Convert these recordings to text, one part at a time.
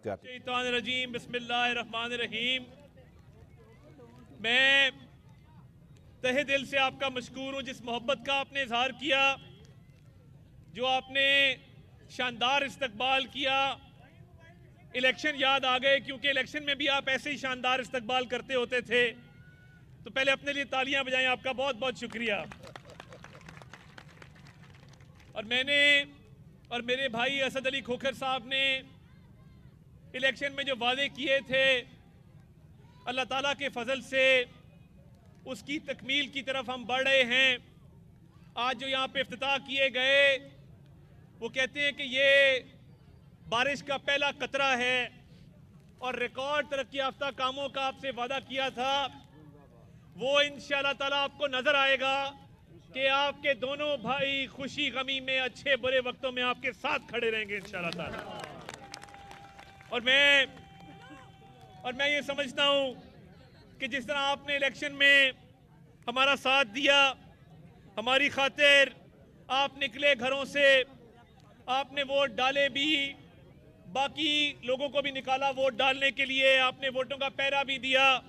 शैतानिर्रजीम बिस्मिल्लाहिर्रहमानिर्रहीम। मैं तहे दिल से आपका मशकूर हूँ जिस मोहब्बत का आपने इजहार किया, जो आपने शानदार इस्तकबाल किया। इलेक्शन याद आ गए क्योंकि इलेक्शन में भी आप ऐसे ही शानदार इस्तकबाल करते होते थे। तो पहले अपने लिए तालियां बजाएं, आपका बहुत बहुत शुक्रिया। और मैंने और मेरे भाई असद अली खोखर साहब ने इलेक्शन में जो वादे किए थे, अल्लाह ताला के फजल से उसकी तकमील की तरफ हम बढ़ रहे हैं। आज जो यहाँ पे इफ्तिताह किए गए, वो कहते हैं कि ये बारिश का पहला कतरा है और रिकॉर्ड तरक्की याफ्ता कामों का आपसे वादा किया था, वो इंशाअल्लाह ताला आपको नजर आएगा कि आपके दोनों भाई खुशी गमी में, अच्छे बुरे वक्तों में आपके साथ खड़े रहेंगे इंशाअल्लाह ताला। और मैं ये समझता हूँ कि जिस तरह आपने इलेक्शन में हमारा साथ दिया, हमारी खातिर आप निकले घरों से, आपने वोट डाले भी, बाकी लोगों को भी निकाला वोट डालने के लिए, आपने वोटों का पहरा भी दिया।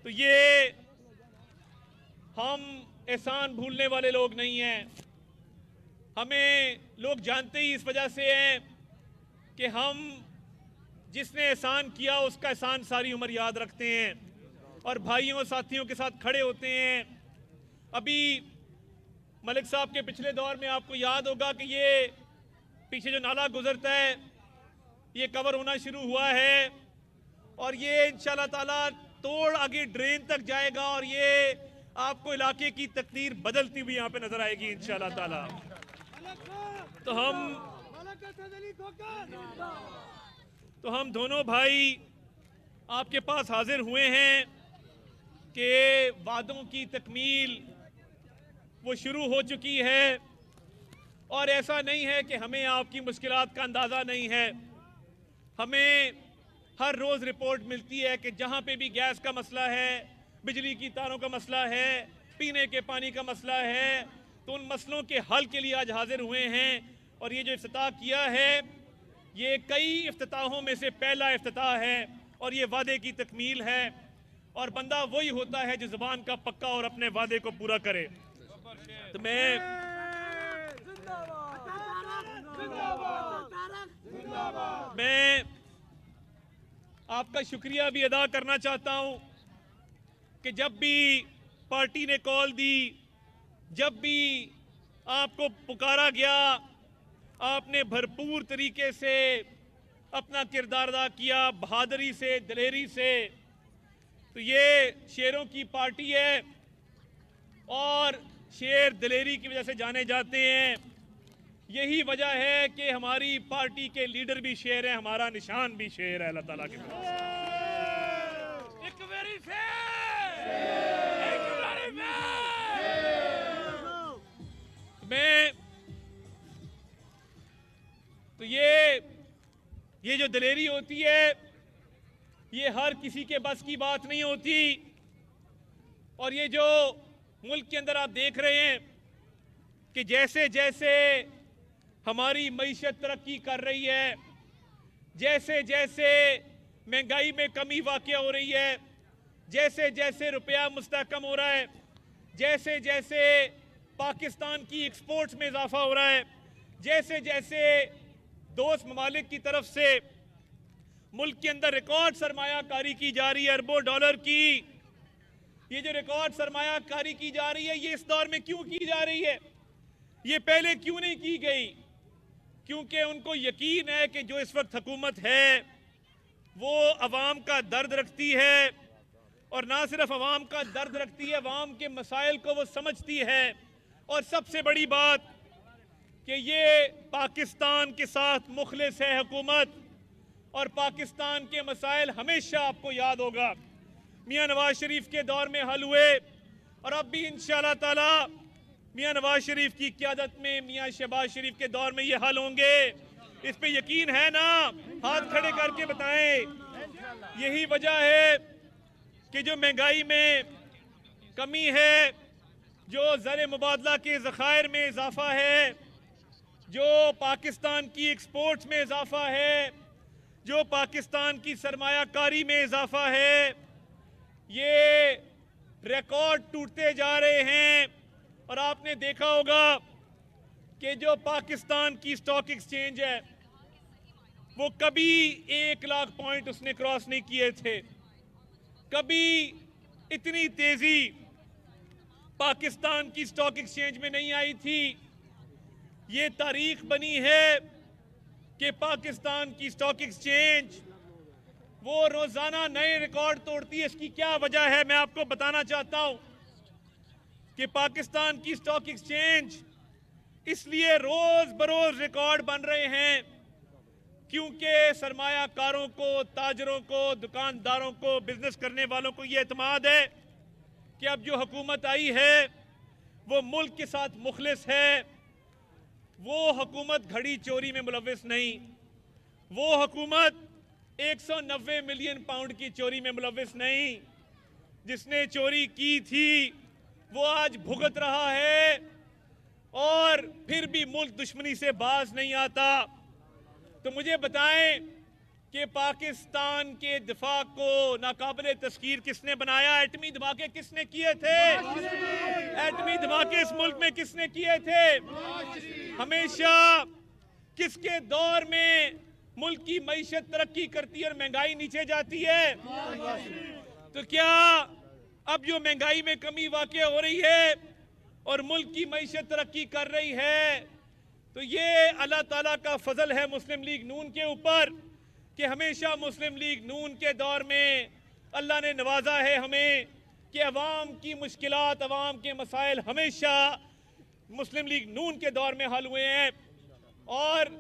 तो ये हम एहसान भूलने वाले लोग नहीं हैं। हमें लोग जानते ही इस वजह से हैं कि हम जिसने एहसान किया उसका एहसान सारी उम्र याद रखते हैं और भाइयों साथियों के साथ खड़े होते हैं। अभी मलिक साहब के पिछले दौर में आपको याद होगा कि ये पीछे जो नाला गुजरता है ये कवर होना शुरू हुआ है और ये इंशाल्लाह ताला तोड़ आगे ड्रेन तक जाएगा और ये आपको इलाके की तकदीर बदलती हुई यहाँ पे नजर आएगी इंशाल्लाह ताला। तो हम दोनों भाई आपके पास हाजिर हुए हैं कि वादों की तकमील वो शुरू हो चुकी है और ऐसा नहीं है कि हमें आपकी मुश्किलात का अंदाज़ा नहीं है। हमें हर रोज़ रिपोर्ट मिलती है कि जहाँ पे भी गैस का मसला है, बिजली की तारों का मसला है, पीने के पानी का मसला है, तो उन मसलों के हल के लिए आज हाजिर हुए हैं। और ये जो इफ्तिताह किया है ये कई इफ्तिताहों में से पहला इफ्तिताह है और ये वादे की तकमील है। और बंदा वही होता है जो ज़ुबान का पक्का और अपने वादे को पूरा करे। तो मैं आपका शुक्रिया भी अदा करना चाहता हूं कि जब भी पार्टी ने कॉल दी, जब भी आपको पुकारा गया, आपने भरपूर तरीके से अपना किरदार अदा किया, बहादुरी से, दिलेरी से। तो ये शेरों की पार्टी है और शेर दिलेरी की वजह से जाने जाते हैं। यही वजह है कि हमारी पार्टी के लीडर भी शेर हैं, हमारा निशान भी शेर है अल्लाह ताला के तरफ से। मैं तो ये जो दिलेरी होती है ये हर किसी के बस की बात नहीं होती। और ये जो मुल्क के अंदर आप देख रहे हैं कि जैसे जैसे हमारी मईशत तरक्की कर रही है, जैसे जैसे महंगाई में कमी वाक़या हो रही है, जैसे जैसे रुपया मुस्तहकम हो रहा है, जैसे जैसे पाकिस्तान की एक्सपोर्ट्स में इजाफा हो रहा है, जैसे जैसे दोस्त ममालिक की तरफ से मुल्क के अंदर रिकॉर्ड सरमायाकारी की जा रही है, अरबों डॉलर की। ये जो रिकॉर्ड सरमायाकारी की जा रही है ये इस दौर में क्यों की जा रही है, ये पहले क्यों नहीं की गई? क्योंकि उनको यकीन है कि जो इस वक्त हुकूमत है वो अवाम का दर्द रखती है और ना सिर्फ अवाम का दर्द रखती है, अवाम के मसाइल को वो समझती है। और सबसे बड़ी बात कि ये पाकिस्तान के साथ मुखलिस है हुकूमत और पाकिस्तान के मसाइल हमेशा आपको याद होगा मियां नवाज शरीफ के दौर में हल हुए और अब भी इंशाअल्लाह ताला मियां नवाज शरीफ की क़यादत में, मियां शहबाज शरीफ के दौर में ये हल होंगे। इस पे यकीन है ना? हाथ खड़े करके बताएं। यही वजह है कि जो महंगाई में कमी है, जो ज़र मुबादला के ज़खायर में इजाफा है, जो पाकिस्तान की एक्सपोर्ट्स में इजाफा है, जो पाकिस्तान की सरमायाकारी में इजाफा है, ये रिकॉर्ड टूटते जा रहे हैं। और आपने देखा होगा कि जो पाकिस्तान की स्टॉक एक्सचेंज है वो कभी 1 लाख पॉइंट उसने क्रॉस नहीं किए थे। कभी इतनी तेजी पाकिस्तान की स्टॉक एक्सचेंज में नहीं आई थी। ये तारीख बनी है कि पाकिस्तान की स्टॉक एक्सचेंज वो रोजाना नए रिकॉर्ड तोड़ती है। इसकी क्या वजह है मैं आपको बताना चाहता हूं कि पाकिस्तान की स्टॉक एक्सचेंज इसलिए रोज बरोज रिकॉर्ड बन रहे हैं क्योंकि सरमायाकारों को, ताजरों को, दुकानदारों को, बिजनेस करने वालों को यह एतमाद है कि अब जो हुकूमत आई है वो मुल्क के साथ मुखलिस है। वो हुकूमत घड़ी चोरी में मुलव्विस नहीं, वो हुकूमत 190 मिलियन पाउंड की चोरी में मुलव्विस नहीं। जिसने चोरी की थी वो आज भुगत रहा है और फिर भी मुल्क दुश्मनी से बाज नहीं आता। तो मुझे बताएं कि पाकिस्तान के दिफा को नाकाबिले तस्कीर किसने बनाया? एटमी धमाके किसने किए थे? एटमी धमाके इस मुल्क में किसने किए थे? हमेशा किसके दौर में मुल्क की मईशत तरक्की करती है और महंगाई नीचे जाती है? तो क्या अब जो महंगाई में कमी वाक़ई हो रही है और मुल्क की मईशत तरक्की कर रही है, तो ये अल्लाह ताला का फजल है मुस्लिम लीग नून के ऊपर कि हमेशा मुस्लिम लीग नून के दौर में अल्लाह ने नवाजा है हमें कि अवाम की मुश्किलात, अवाम के मसाइल हमेशा मुस्लिम लीग नून के दौर में हल हुए हैं। और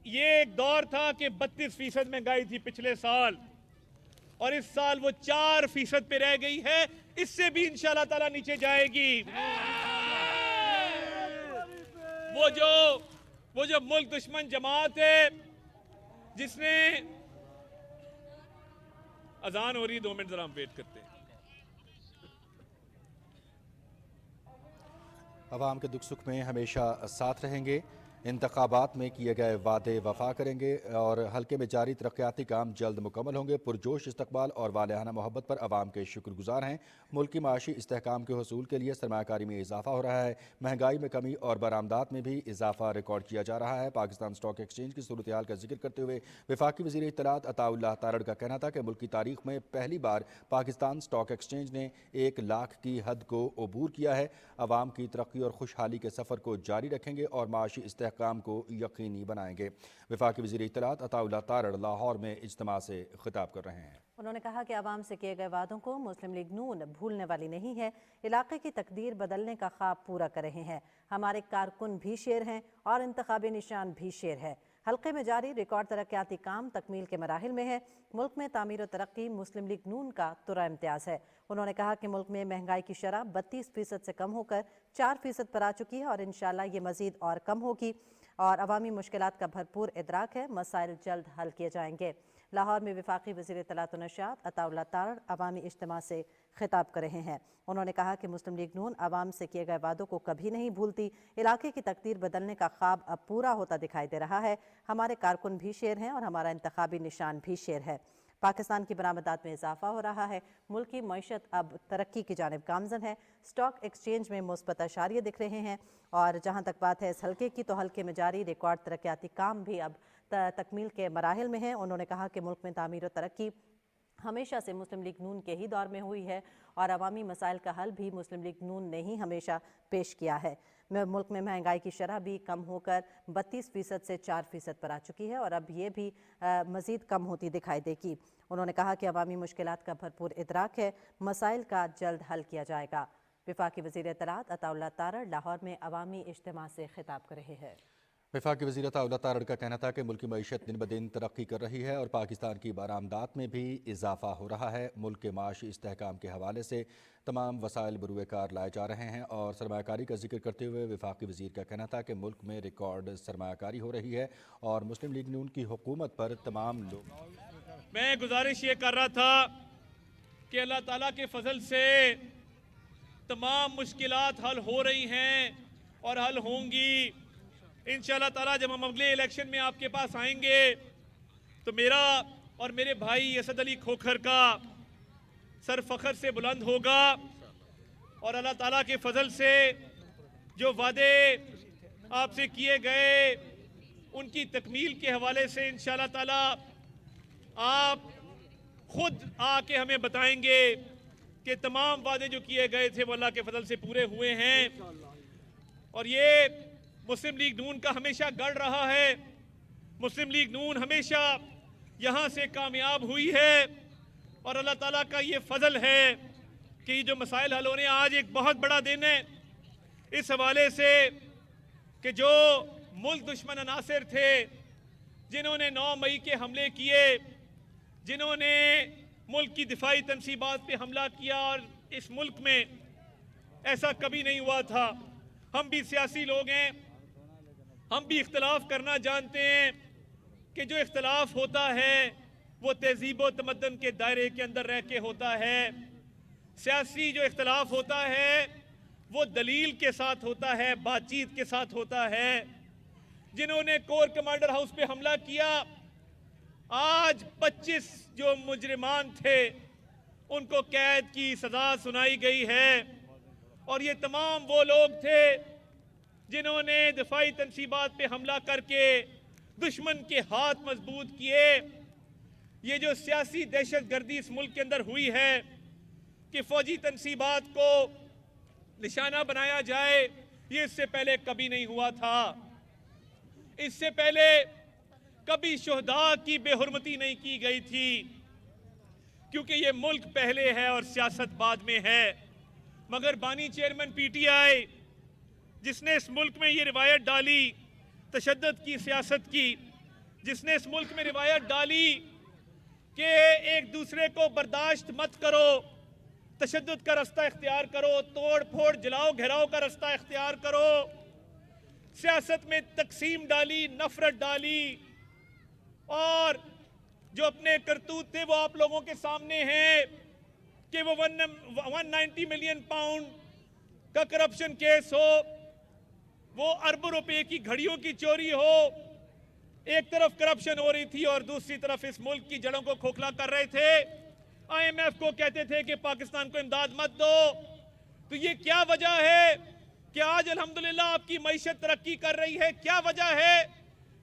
ये एक दौर था कि 32% महंगाई थी पिछले साल और इस साल वो 4% पे रह गई है। इससे भी इंशाअल्लाह ताला नीचे जाएगी। वो जो मुल्क दुश्मन जमात है जिसने अजान हो रही है, 2 मिनट जरा हम वेट करते हैं। अवाम के दुख सुख में हमेशा साथ रहेंगे, इंतखाबात में किए गए वादे वफा करेंगे और हल्के में जारी तरक्याती काम जल्द मुकम्मल होंगे। पुरजोश इस्तकबाल और वालिहाना मोहब्बत पर अवाम के शुक्रगुजार हैं। मुल्क की माशी इस्तेहकाम के हसूल के लिए सरमायाकारी में इजाफा हो रहा है। महंगाई में कमी और बरामदात में भी इजाफा रिकॉर्ड किया जा रहा है। पाकिस्तान स्टॉक एक्सचेंज की सूरत हाल का जिक्र करते हुए वफाकी वज़ीर इत्तलात अताउल्लाह तारड़ का कहना था कि मुल्क की तारीख में पहली बार पाकिस्तान स्टॉक एक्सचेंज ने 1 लाख की हद को अबूर किया है। अवाम की तरक्की और खुशहाली के सफ़र को जारी रखेंगे और माशी काम को यकीनी बनाएंगे। वफाकी वज़ीर इत्तलात अताउल्लाह तारड़ लाहौर में इज्तिमा से खिताब कर रहे हैं। उन्होंने कहा कि आवाम से किए गए वादों को मुस्लिम लीग नून भूलने वाली नहीं है। इलाके की तकदीर बदलने का ख्वाब पूरा कर रहे हैं। हमारे कारकुन भी शेर हैं और इंतखाबी निशान भी शेर है। हल्के में जारी रिकॉर्ड तरक्याती काम तकमील के मराहिल में है। मुल्क में तामीर और तरक्की मुस्लिम लीग नून का तुरा इम्तियाज़ है। उन्होंने कहा कि मुल्क में महंगाई की शरह 32% से कम होकर 4% पर आ चुकी है और इंशाअल्लाह ये मज़ीद और कम होगी और अवामी मुश्किलात का भरपूर इदराक है। मसाइल जल्द हल किए जाएंगे। लाहौर में वफाकी वज़ीर इत्तलात व नशात अताउल्लाह तारड़ अवामी इज्तिमा से खिताब कर रहे हैं। उन्होंने कहा कि मुस्लिम लीग नून आवाम से किए गए वादों को कभी नहीं भूलती। इलाके की तकदीर बदलने का ख्वाब अब पूरा होता दिखाई दे रहा है। हमारे कारकुन भी शेर हैं और हमारा इंतखाबी निशान भी शेर है। पाकिस्तान की बरामदात में इजाफा हो रहा है। मुल्क की मईशत अब तरक्की की जानिब गामजन है। स्टॉक एक्सचेंज में मुस्बत अशारिये दिख रहे हैं और जहाँ तक बात है इस हल्के की, तो हल्के में जारी रिकॉर्ड तरक्याती काम भी अब तकमील के मराहिल में है। उन्होंने कहा कि मुल्क में तामीर और तरक्की हमेशा से मुस्लिम लीग नून के ही दौर में हुई है और अवामी मसाइल का हल भी मुस्लिम लीग नून ने ही हमेशा पेश किया है। मुल्क में महंगाई की शरह भी कम होकर 32% से 4% पर आ चुकी है और अब ये भी मज़ीद कम होती दिखाई देगी। उन्होंने कहा कि अवामी मुश्किलात का भरपूर इदराक है। मसाइल का जल्द हल किया जाएगा। वफाकी वज़ीर इत्तलात अताउल्लाह तारड़ लाहौर में अवामी इज्तिमा से खिताब कर रहे हैं। वफाकी वज़ीर अताउल्लाह तारड़ का कहना था कि मुल्क की मईशत दिन ब दिन तरक्की कर रही है और पाकिस्तान की बरामदात में भी इजाफा हो रहा है। मुल्क के माशी इस्तेहकाम के हवाले से तमाम वसाइल बरूए कार लाए जा रहे हैं और सरमायाकारी का जिक्र करते हुए वफाकी वज़ीर का कहना था कि मुल्क में रिकॉर्ड सरमायाकारी हो रही है और मुस्लिम लीग नून की हुकूमत पर तमाम लोग। मैं गुजारिश ये कर रहा था कि अल्लाह ताला के फजल से तमाम मुश्किलात हल हो रही हैं और हल होंगी इंशाअल्लाह ताला। जब हम अगले इलेक्शन में आपके पास आएंगे तो मेरा और मेरे भाई असद अली खोखर का सर फख्र से बुलंद होगा और अल्लाह ताला के फजल से जो वादे आपसे किए गए उनकी तकमील के हवाले से इंशाअल्लाह ताला आप खुद आके हमें बताएंगे कि तमाम वादे जो किए गए थे वो अल्लाह के फजल से पूरे हुए हैं। और ये मुस्लिम लीग नून का हमेशा गढ़ रहा है। मुस्लिम लीग नून हमेशा यहाँ से कामयाब हुई है और अल्लाह ताला का ये फजल है कि ये जो मसाइल हल होने, आज एक बहुत बड़ा दिन है इस हवाले से कि जो मुल्क दुश्मन अनासिर थे जिन्होंने 9 मई के हमले किए, जिन्होंने मुल्क की दिफाई तनसीबात पे हमला किया, और इस मुल्क में ऐसा कभी नहीं हुआ था। हम भी सियासी लोग हैं, हम भी इख्तलाफ करना जानते हैं कि जो इख्तलाफ होता है वो तहजीब व तमद्दन के दायरे के अंदर रह के होता है। सियासी जो इख्तलाफ होता है वो दलील के साथ होता है, बातचीत के साथ होता है। जिन्होंने कोर कमांडर हाउस पे हमला किया, आज 25 जो मुजरिमान थे उनको कैद की सजा सुनाई गई है और ये तमाम वो लोग थे जिन्होंने दिफाई तनसीबात पे हमला करके दुश्मन के हाथ मजबूत किए। ये जो सियासी दहशत गर्दी इस मुल्क के अंदर हुई है कि फौजी तनसीबात को निशाना बनाया जाए, ये इससे पहले कभी नहीं हुआ था। इससे पहले कभी शुहदा की बेहुरमती नहीं की गई थी, क्योंकि ये मुल्क पहले है और सियासत बाद में है। मगर बानी चेयरमैन पीटीआई जिसने इस मुल्क में ये रिवायत डाली तशद्दुद की सियासत की, जिसने इस मुल्क में रिवायत डाली कि एक दूसरे को बर्दाश्त मत करो, तशद्दुद का रास्ता इख्तियार करो, तोड़ फोड़ जलाओ घेराव का रास्ता इख्तियार करो, सियासत में तकसीम डाली, नफरत डाली, और जो अपने करतूत थे वो आप लोगों के सामने हैं कि वो 190 मिलियन पाउंड का करप्शन केस हो, वो अरबों रुपए की घड़ियों की चोरी हो। एक तरफ करप्शन हो रही थी और दूसरी तरफ इस मुल्क की जड़ों को खोखला कर रहे थे। IMF को कहते थे कि पाकिस्तान को इमदाद मत दो। तो ये क्या वजह है कि आज अल्हम्दुलिल्लाह आपकी मईशत तरक्की कर रही है? क्या वजह है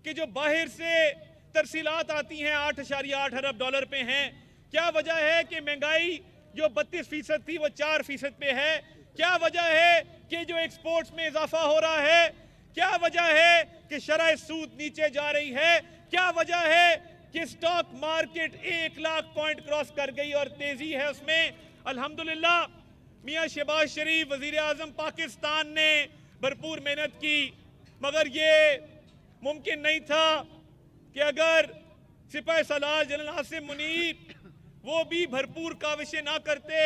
कि जो बाहर से तरसीलात आती हैं 8.8 अरब डॉलर पे हैं? क्या वजह है कि महंगाई जो 32% थी वो 4% पे है? क्या वजह है कि जो एक्सपोर्ट्स में इजाफा हो रहा है? क्या वजह है कि शरह सूद नीचे जा रही है? क्या वजह है कि stock market 1 lakh point cross कर गई और तेजी है उसमें? अल्हम्दुलिल्लाह मियां शहबाज शरीफ वजीर आजम पाकिस्तान ने भरपूर मेहनत की, मगर ये मुमकिन नहीं था कि अगर सिपाही सलार जनरल आसिम मुनीर वो भी भरपूर काविशें ना करते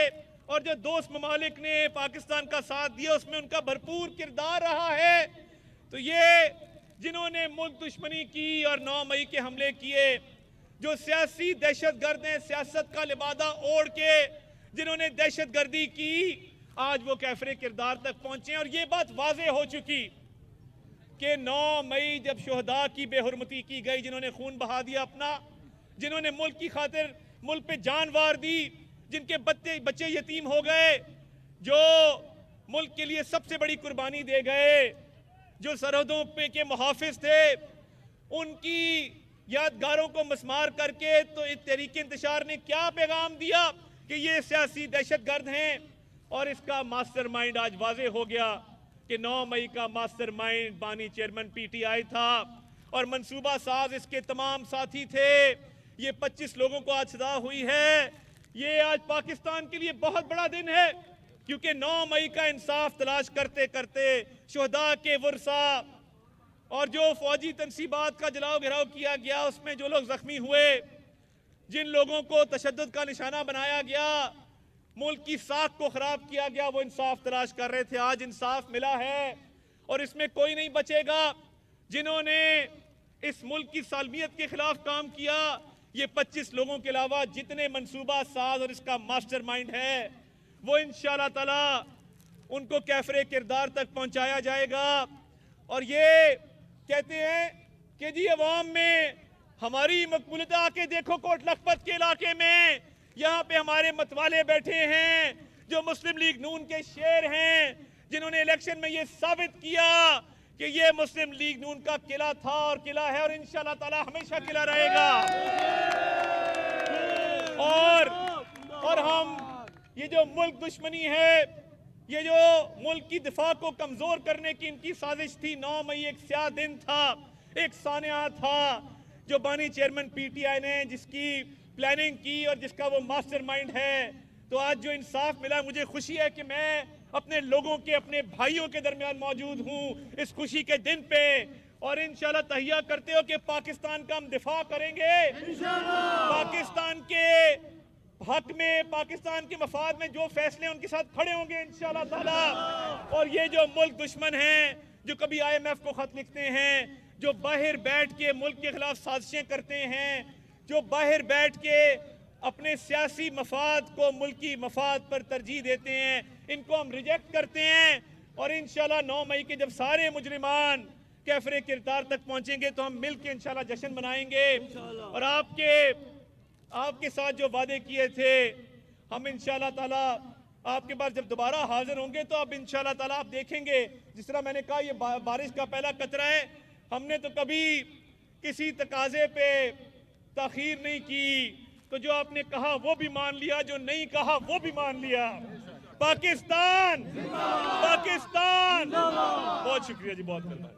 और जो दोस्त ममालिक ने पाकिस्तान का साथ दिया उसमें उनका भरपूर किरदार रहा है। तो ये जिन्होंने मुल्क दुश्मनी की और 9 मई के हमले किए, जो सियासी दहशतगर्द हैं, सियासत का लिबादा ओढ़ के जिन्होंने दहशतगर्दी की, आज वो कैफरे किरदार तक पहुंचे। और ये बात वाजे हो चुकी कि 9 मई जब शुहदा की बेहुरमती की गई, जिन्होंने खून बहा दिया अपना, जिन्होंने मुल्क की खातिर मुल्क पे जान वार दी, जिनके बच्चे यतीम हो गए, जो मुल्क के लिए सबसे बड़ी कुर्बानी दे गए, जो सरहदों पे के मुहाफिज थे, उनकी यादगारों को मस्मार करके तो तहरीक इंतशार ने क्या पैगाम दिया कि ये सियासी दहशतगर्द हैं। और इसका मास्टरमाइंड आज वाजे हो गया कि 9 मई का मास्टरमाइंड बानी चेयरमैन पीटीआई था और मंसूबा साज इसके तमाम साथी थे। ये 25 लोगों को आज सजा हुई है। ये आज पाकिस्तान के लिए बहुत बड़ा दिन है, क्योंकि 9 मई का इंसाफ तलाश करते करते शुहदा के वर्सा और जो फौजी तनसीबात का जलाओ घेराव किया गया उसमें जो लोग जख्मी हुए, जिन लोगों को तशद्दुद का निशाना बनाया गया, मुल्क की साख को खराब किया गया, वो इंसाफ तलाश कर रहे थे। आज इंसाफ मिला है और इसमें कोई नहीं बचेगा। जिन्होंने इस मुल्क की सालमियत के खिलाफ काम किया, ये 25 लोगों के अलावा जितने मंसूबा साज और इसका मास्टरमाइंड है, वो इंशाअल्लाह ताला उनको कैफरे किरदार तक पहुंचाया जाएगा। और ये कहते हैं कि जी अवाम में हमारी मकबूलियत आके देखो कोट लखपत के इलाके में, यहाँ पे हमारे मतवाले बैठे हैं जो मुस्लिम लीग नून के शेर हैं, जिन्होंने इलेक्शन में ये साबित किया कि ये मुस्लिम लीग नून का किला था और किला है और इंशाअल्लाह ताला हमेशा किला रहेगा। और हम ये जो मुल्क दुश्मनी है, ये जो मुल्क की दिफा को कमजोर करने की इनकी साजिश थी, 9 मई एक स्याह दिन था, एक सानिया था जो बानी चेयरमैन पीटीआई ने जिसकी प्लानिंग की और जिसका वो मास्टरमाइंड है। तो आज जो इंसाफ मिला, मुझे खुशी है कि मैं अपने लोगों के, अपने भाइयों के दरमियान मौजूद हूँ इस खुशी के दिन पे, और इंशाल्लाह तहिया करते हो कि पाकिस्तान का हम दिफा करेंगे, पाकिस्तान के हक में, पाकिस्तान के मफाद में जो फैसले उनके साथ खड़े होंगे इंशाल्लाह ताला। और ये जो मुल्क दुश्मन हैं, जो कभी IMF को खत लिखते हैं, जो बाहर बैठ के मुल्क के खिलाफ साजिशें करते हैं, जो बाहर बैठ के अपने सियासी मफाद को मुल्की मफाद पर तरजीह देते हैं, इनको हम रिजेक्ट करते हैं। और इंशाल्लाह 9 मई के जब सारे मुजरिमान कैफरे किरदार तक पहुंचेंगे तो हम मिल के इंशाल्लाह जश्न मनाएंगे। और आपके साथ जो वादे किए थे, हम इंशाल्लाह ताला आपके पास जब दोबारा हाजिर होंगे तो अब इंशाल्लाह ताला आप देखेंगे, जिस तरह मैंने कहा ये बारिश का पहला कतरा है, हमने तो कभी किसी तकाजे पे ताखीर नहीं की, तो जो आपने कहा वो भी मान लिया, जो नहीं कहा वो भी मान लिया। पाकिस्तान, पाकिस्तान। बहुत शुक्रिया जी, बहुत करना।